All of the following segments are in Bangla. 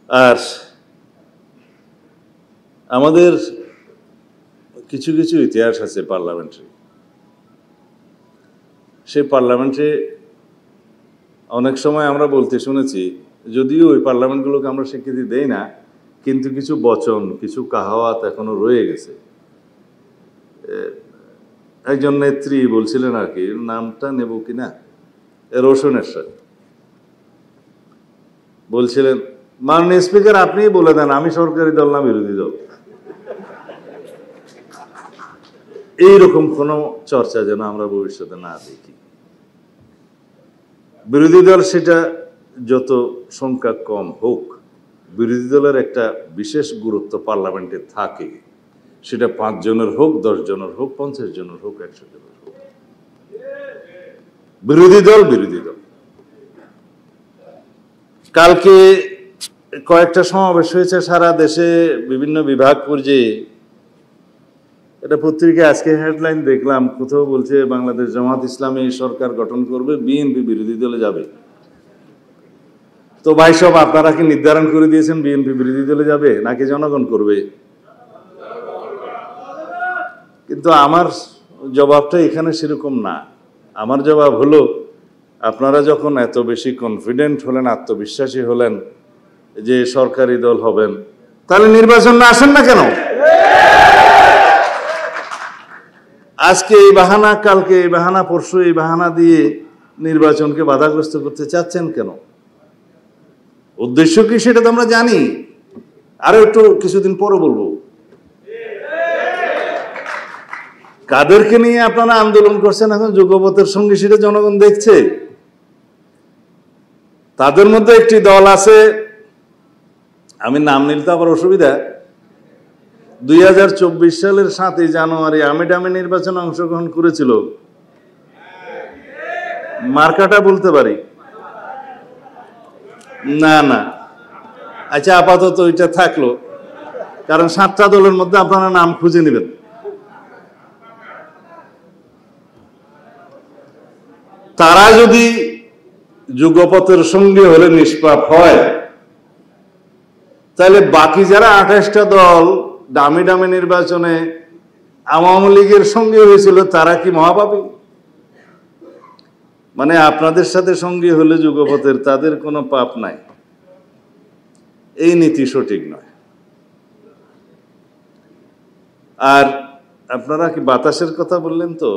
আর আমাদের কিছু কিছু ইতিহাস আছে পার্লামেন্টারি। সেই পার্লামেন্টে অনেক সময় আমরা বলতে শুনেছি, যদিও ওই পার্লামেন্টগুলোকে আমরা স্বীকৃতি দেই না, কিন্তু কিছু বচন, কিছু কাহাওয়াত এখনো রয়ে গেছে। একজন নেত্রী বলছিলেন আর কি, নামটা নেব কিনা, রোশনের সাথে বলছিলেন, মাননীয় স্পিকার আপনিই বলে দেন আমি সরকারি দল না বিরোধী দল। এইরকম কোনো চর্চা যেন আমরা ভবিষ্যতে না দেখি। বিরোধী দল সেটা যত সংখ্যা কম হোক, বিরোধী দলের একটা বিশেষ গুরুত্ব পার্লামেন্টে থাকে। সেটা 5 জনের হোক, 10 জনের হোক, 50 জনের হোক, 100 জনের হোক, বিরোধী দল বিরোধী দল। কালকে কয়েকটা সমাবেশ হয়েছে সারা দেশে বিভিন্ন বিভাগ পর্যায়ে। এটা পত্রিকায় আজকে হেডলাইন দেখলাম, কোথাও বলছে বাংলাদেশ জামাত ইসলামী সরকার গঠন করবে, বিএনপি বিরোধী দলে যাবে। তো ভাই সব আপনারা কি নির্ধারণ করে দিয়েছেন বিএনপি বিরোধী দলে যাবে নাকি জনগণ করবে? কিন্তু আমার জবাবটা এখানে সেরকম না। আমার জবাব হলো, আপনারা যখন এত বেশি কনফিডেন্ট হলেন, আত্মবিশ্বাসী হলেন যে সরকারি দল হবেন, তাহলে নির্বাচন না আসেন না কেন? আজকে এই বাহানা, কালকে এই বাহানা, পরশু এই বাহানা দিয়ে নির্বাচনকে বাধাগ্রস্ত করতে চাচ্ছেন কেন? উদ্দেশ্য কি সেটা তো আমরা জানি, আরো একটু কিছুদিন পরে বলবো। কাদেরকে নিয়ে আপনারা আন্দোলন করছেন এখন যুগপথের সঙ্গে, সেটা জনগণ দেখছে। তাদের মধ্যে একটি দল আছে, আমি নাম নিলে তো আবার অসুবিধা, 2024 সালের 7 জানুয়ারি আমিডামি নির্বাচনে অংশগ্রহণ করেছিল। মার্কাটা বলতে পারি না? না, আচ্ছা আপাতত ওইটা থাকলো, কারণ 7টা দলের মধ্যে আপনারা নাম খুঁজে নেবেন। তারা যদি যুগপথের সঙ্গে হলে নিষ্পাপ হয়, তাহলে বাকি যারা 28টা দল দামি দামি নির্বাচনে আওয়ামী লীগের সঙ্গে হয়েছিল, তারা কি মহাপাপী? মানে আপনাদের সাথে সঙ্গী হলে যুগপথের, তাদের কোনো পাপ নাই, এই নীতি সঠিক নয়। আর আপনারা কি বাতাসের কথা বললেন, তো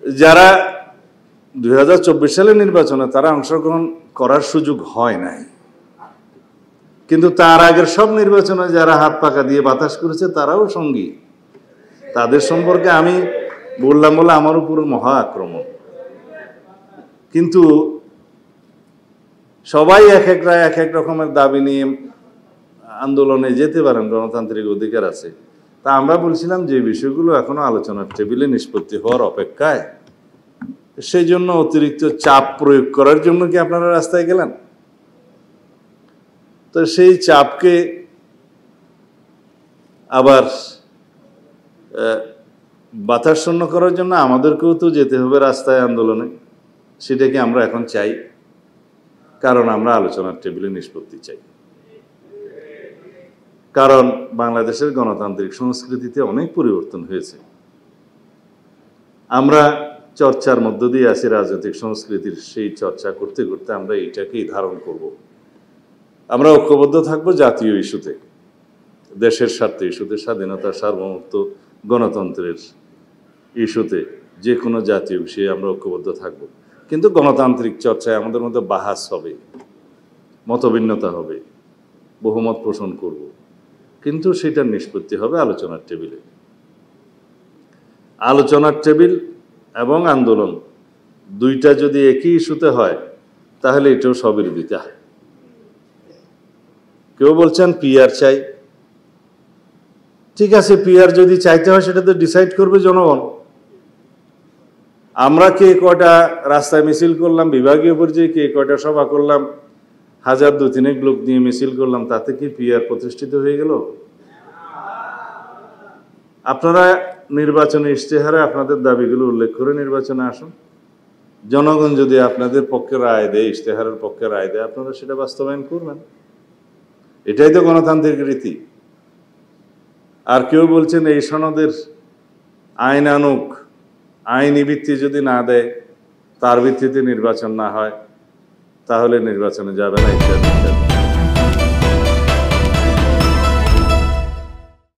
যারা 2024 সালের নির্বাচনে তারা অংশগ্রহণ করার সুযোগ হয় নাই, কিন্তু তার আগের সব নির্বাচনে যারা হাত পাকা দিয়ে বাতাস করেছে তারাও সঙ্গী। তাদের সম্পর্কে আমি বললাম বলে আমার উপর মহা আক্রমণ। কিন্তু সবাই এক এক রকমের দাবি নিয়ে আন্দোলনে যেতে পারেন, গণতান্ত্রিক অধিকার আছে। তা আমরা বলছিলাম যে বিষয়গুলো এখনো আলোচনার টেবিলে নিষ্পত্তি হওয়ার অপেক্ষায়, সেই জন্য অতিরিক্ত চাপ প্রয়োগ করার জন্য কি আপনারা রাস্তায় গেলেন? তো সেই চাপকে আবার বাতাসশূন্য করার জন্য আমাদেরকেও তো যেতে হবে রাস্তায় আন্দোলনে। সেটা কি আমরা এখন চাই? কারণ আমরা আলোচনার টেবিলে নিষ্পত্তি চাই। কারণ বাংলাদেশের গণতান্ত্রিক সংস্কৃতিতে অনেক পরিবর্তন হয়েছে। আমরা চর্চার মধ্য দিয়ে আছি রাজনৈতিক সংস্কৃতির, সেই চর্চা করতে করতে আমরা এইটাকেই ধারণ করব। আমরা ঐক্যবদ্ধ থাকবো জাতীয় ইস্যুতে, দেশের স্বার্থে ইস্যুতে, স্বাধীনতা, সার্বভৌমত্ব, গণতন্ত্রের ইস্যুতে, যে কোনো জাতীয় বিষয়ে আমরা ঐক্যবদ্ধ থাকব। কিন্তু গণতান্ত্রিক চর্চায় আমাদের মধ্যে বাহাস হবে, মতভিন্নতা হবে, বহুমত পোষণ করব, কিন্তু সেটার নিষ্পত্তি হবে আলোচনার টেবিলে। আলোচনার টেবিল এবং আন্দোলন দুইটা যদি একই ইস্যুতে হয়, তাহলে এটাও স্ববিরোধিতা। কেউ বলছেন পিআর চাই, ঠিক আছে, পিআর যদি চাইতে হয় সেটা তো ডিসাইড করবে জনগণ। আমরা কে কয়টা রাস্তায় মিছিল করলাম, বিভাগীয় পর্যায়ে কে কয়টা সভা করলাম, 1000 2-3 লোক নিয়ে মিছিল করলাম, তাতে কি পিআর প্রতিষ্ঠিত হয়ে গেল? আপনারা নির্বাচনী ইশতেহারে আপনাদের দাবিগুলো উল্লেখ করে নির্বাচনে আসুন, জনগণ যদি আপনাদের পক্ষে রায় দেয়, ইশতেহারের পক্ষে রায় দেয়, আপনারা সেটা বাস্তবায়ন করবেন। এটাই তো গণতান্ত্রিক রীতি। আর কেউ বলছেন এই সনদের আইন আনুক, আইনি ভিত্তি যদি না দেয়, তার ভিত্তিতে নির্বাচন না হয়, তাহলে নির্বাচনে যাবে না ইত্যাদি ইত্যাদি।